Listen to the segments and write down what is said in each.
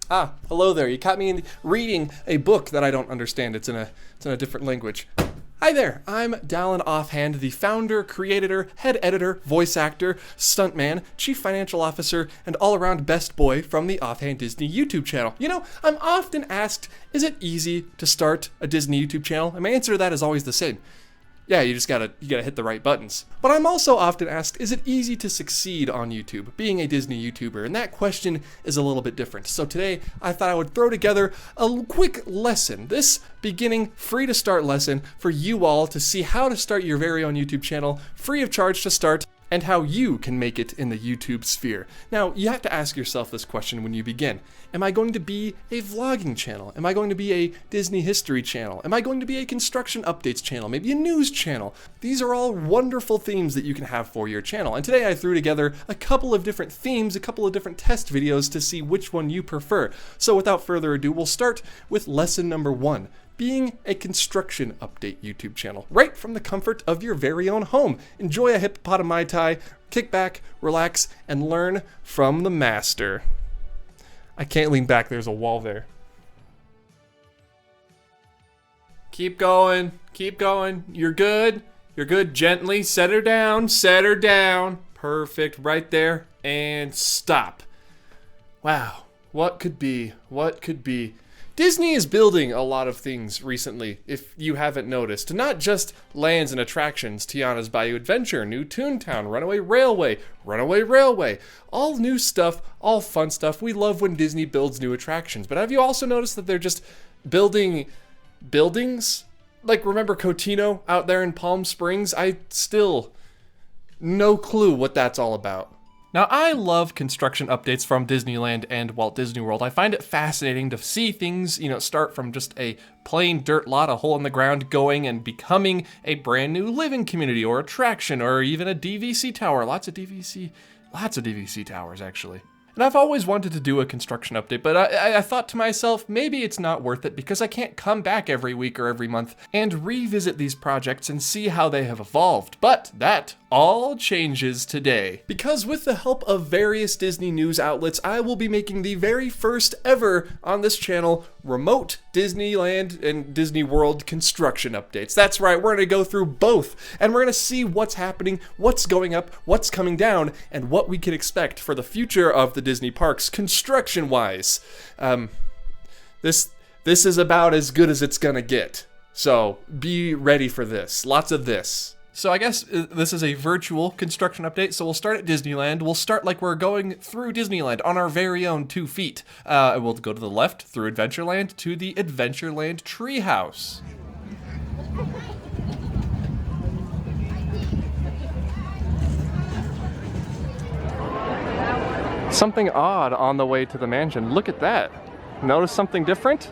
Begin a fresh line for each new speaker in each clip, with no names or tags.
Hello there. You caught me reading a book that I don't understand. It's in a different language. Hi there. I'm Dallin Offhand, the founder, creator, head editor, voice actor, stuntman, chief financial officer, and all-around best boy from the Offhand Disney YouTube channel. You know, I'm often asked, is it easy to start a Disney YouTube channel? And my answer to that is always the same. Yeah, you gotta hit the right buttons. But I'm also often asked, is it easy to succeed on YouTube, being a Disney YouTuber? And that question is a little bit different. So today, I thought I would throw together a quick lesson, this beginning free to start lesson for you all to see how to start your very own YouTube channel, free of charge to start, and how you can make it in the YouTube sphere. Now, you have to ask yourself this question when you begin. Am I going to be a vlogging channel? Am I going to be a Disney history channel? Am I going to be a construction updates channel? Maybe a news channel? These are all wonderful themes that you can have for your channel. And today I threw together a couple of different themes, a couple of different test videos to see which one you prefer. So without further ado, we'll start with lesson number 1. Being a construction update YouTube channel, right from the comfort of your very own home. Enjoy a hippopotami Mai Tai, kick back, relax, and learn from the master. I can't lean back, there's a wall there. Keep going, you're good, gently, set her down, perfect, right there, and stop. Wow, what could be? Disney is building a lot of things recently, if you haven't noticed. Not just lands and attractions, Tiana's Bayou Adventure, New Toontown, Runaway Railway, all new stuff, all fun stuff. We love when Disney builds new attractions. But have you also noticed that they're just building buildings? Like, remember Cotino out there in Palm Springs? I still, no clue what that's all about. Now, I love construction updates from Disneyland and Walt Disney World. I find it fascinating to see things, start from just a plain dirt lot, a hole in the ground, going and becoming a brand new living community or attraction or even a DVC tower. Lots of DVC towers, actually. And I've always wanted to do a construction update, but I thought to myself, maybe it's not worth it because I can't come back every week or every month and revisit these projects and see how they have evolved. But that all changes today. Because with the help of various Disney news outlets, I will be making the very first ever on this channel remote Disneyland and Disney World construction updates. That's right, we're gonna go through both, and we're gonna see what's happening, what's going up, what's coming down, and what we can expect for the future of the Disney parks construction-wise. This is about as good as it's gonna get. So be ready for this, lots of this. So I guess this is a virtual construction update, so we'll start at Disneyland. We'll start like we're going through Disneyland on our very own 2 feet. We'll go to the left through Adventureland to the Adventureland Treehouse. Something odd on the way to the mansion. Look at that. Notice something different?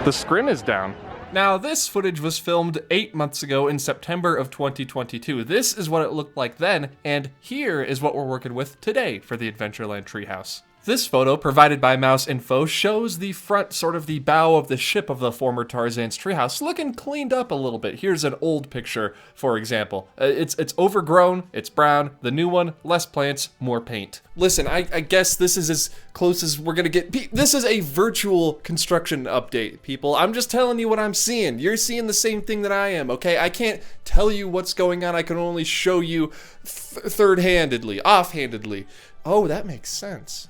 The scrim is down. Now, this footage was filmed 8 months ago in September of 2022. This is what it looked like then, and here is what we're working with today for the Adventureland Treehouse. This photo, provided by Mouse Info, shows the front, sort of the bow of the ship of the former Tarzan's treehouse, looking cleaned up a little bit. Here's an old picture, for example. It's overgrown, it's brown. The new one, less plants, more paint. Listen, I guess this is as close as we're gonna get. This is a virtual construction update, people. I'm just telling you what I'm seeing. You're seeing the same thing that I am, okay? I can't tell you what's going on. I can only show you third-handedly, offhandedly. Oh, that makes sense.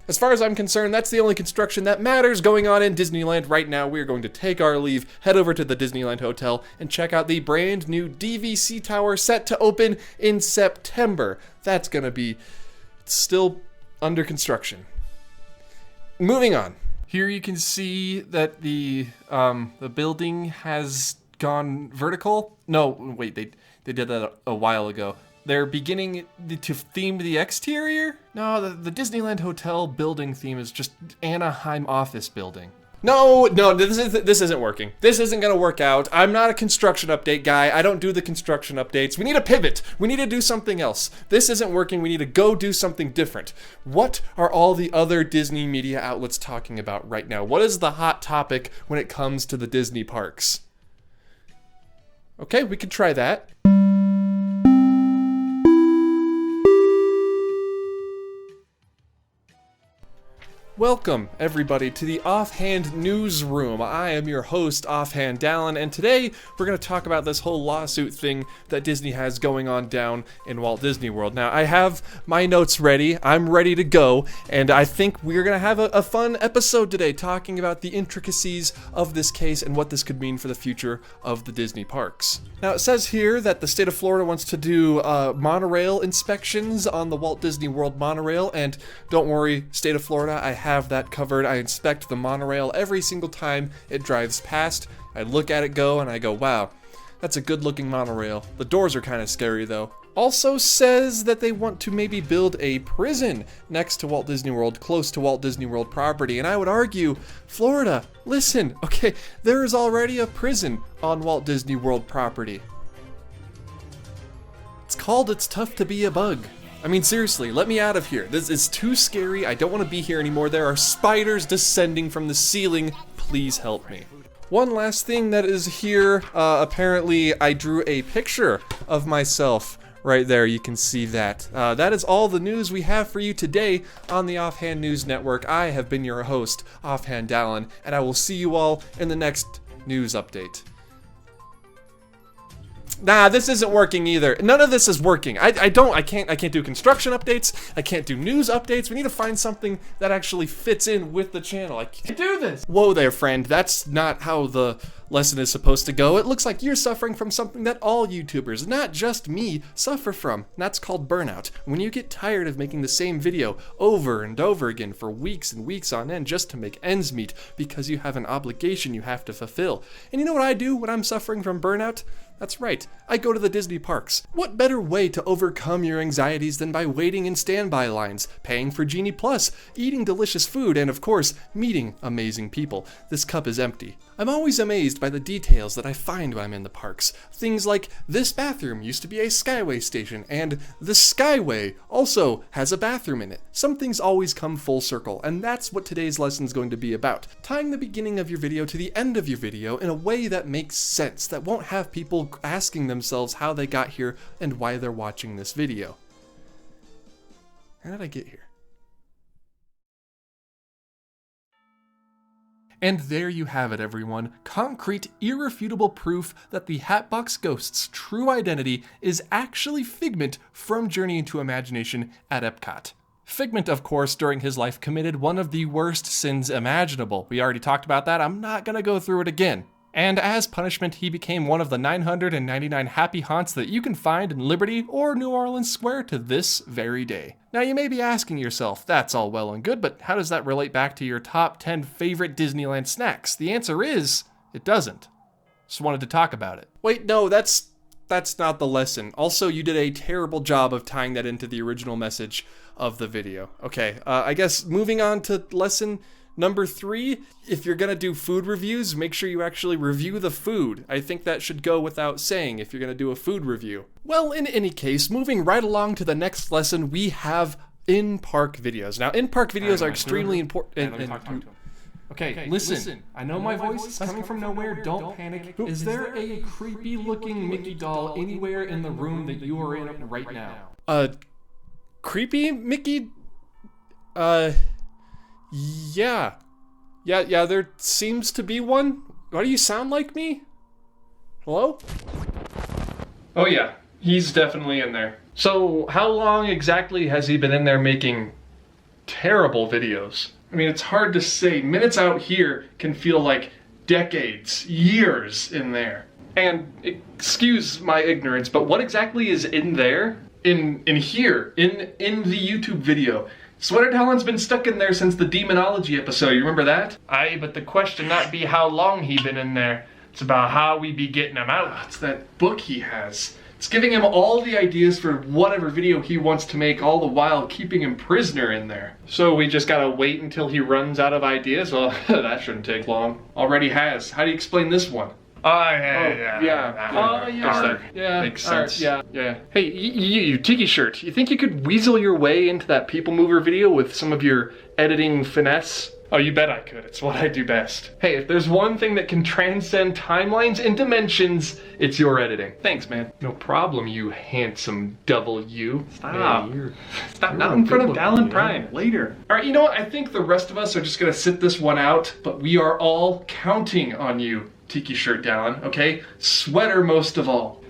As far as I'm concerned, that's the only construction that matters going on in Disneyland right now. We're going to take our leave, head over to the Disneyland Hotel, and check out the brand new DVC tower set to open in September. That's gonna be still under construction. Moving on. Here you can see that the building has gone vertical. No, wait, they did that a while ago. They're beginning to theme the exterior? No, the Disneyland Hotel building theme is just Anaheim office building. No, this isn't working. This isn't gonna work out. I'm not a construction update guy. I don't do the construction updates. We need a pivot. We need to do something else. This isn't working. We need to go do something different. What are all the other Disney media outlets talking about right now? What is the hot topic when it comes to the Disney parks? Okay, we could try that. Welcome, everybody, to the Offhand Newsroom. I am your host, Offhand Dallin, and today we're going to talk about this whole lawsuit thing that Disney has going on down in Walt Disney World. Now, I have my notes ready. I'm ready to go, and I think we're going to have a fun episode today talking about the intricacies of this case and what this could mean for the future of the Disney parks. Now, it says here that the state of Florida wants to do monorail inspections on the Walt Disney World monorail, and don't worry, state of Florida, I have that covered. I inspect the monorail every single time it drives past. I look at it go and I go, wow, that's a good looking monorail. The doors are kind of scary though. Also says that they want to maybe build a prison next to Walt Disney World, close to Walt Disney World property. And I would argue, Florida, listen, okay, there is already a prison on Walt Disney World property. It's called It's Tough to Be a Bug. I mean, seriously, let me out of here. This is too scary. I don't want to be here anymore. There are spiders descending from the ceiling. Please help me. One last thing that is here. Apparently, I drew a picture of myself right there. You can see that. That is all the news we have for you today on the Offhand News Network. I have been your host, Offhand Dallin, and I will see you all in the next news update. Nah, this isn't working either. None of this is working. I can't do construction updates. I can't do news updates. We need to find something that actually fits in with the channel. I can't do this. Whoa there, friend. That's not how the lesson is supposed to go. It looks like you're suffering from something that all YouTubers, not just me, suffer from. And that's called burnout. When you get tired of making the same video over and over again for weeks and weeks on end just to make ends meet because you have an obligation you have to fulfill. And you know what I do when I'm suffering from burnout? That's right, I go to the Disney parks. What better way to overcome your anxieties than by waiting in standby lines, paying for Genie Plus, eating delicious food, and of course, meeting amazing people. This cup is empty. I'm always amazed by the details that I find when I'm in the parks. Things like, this bathroom used to be a Skyway station, and the Skyway also has a bathroom in it. Some things always come full circle, and that's what today's lesson is going to be about. Tying the beginning of your video to the end of your video in a way that makes sense, that won't have people asking themselves how they got here and why they're watching this video. How did I get here? And there you have it, everyone. Concrete, irrefutable proof that the Hatbox Ghost's true identity is actually Figment from Journey into Imagination at Epcot. Figment, of course, during his life committed one of the worst sins imaginable. We already talked about that. I'm not gonna go through it again. And as punishment, he became one of the 999 happy haunts that you can find in Liberty or New Orleans Square to this very day. Now you may be asking yourself, that's all well and good, but how does that relate back to your top 10 favorite Disneyland snacks? The answer is, it doesn't. Just wanted to talk about it. Wait, no, that's not the lesson. Also, you did a terrible job of tying that into the original message of the video. Okay, I guess moving on to lesson Number 3, if you're gonna do food reviews, make sure you actually review the food. I think that should go without saying if you're gonna do a food review. Well, in any case, moving right along to the next lesson, we have in-park videos. Now, in-park videos are extremely important. Okay, listen. I know my voice is coming from nowhere. Don't panic. Is there a creepy-looking Mickey doll anywhere in the room that you are in right now? Creepy Mickey? Yeah, there seems to be one. Why do you sound like me? Hello? Oh yeah, he's definitely in there. So how long exactly has he been in there making terrible videos? I mean, it's hard to say. Minutes out here can feel like decades, years in there. And excuse my ignorance, but what exactly is in there? In here, in the YouTube video. Sweater Talon's been stuck in there since the Demonology episode, you remember that? Aye, but the question not be how long he been in there. It's about how we be getting him out. It's that book he has. It's giving him all the ideas for whatever video he wants to make, all the while keeping him prisoner in there. So we just gotta wait until he runs out of ideas? Well, that shouldn't take long. Already has. How do you explain this one? Yeah. Makes sense. Yeah. Hey, you tiki shirt, you think you could weasel your way into that People Mover video with some of your editing finesse? Oh, you bet I could. It's what I do best. Hey, if there's one thing that can transcend timelines and dimensions, it's your editing. Thanks, man. No problem, you handsome W.
Stop.
Man,
Stop.
you're
Not
a
in front
good
of Dallin
looking,
Prime. Later.
All right, you know what? I think the rest of us are just gonna sit this one out, but we are all counting on you, Tiki Shirt Dallin, okay? Sweater most of all.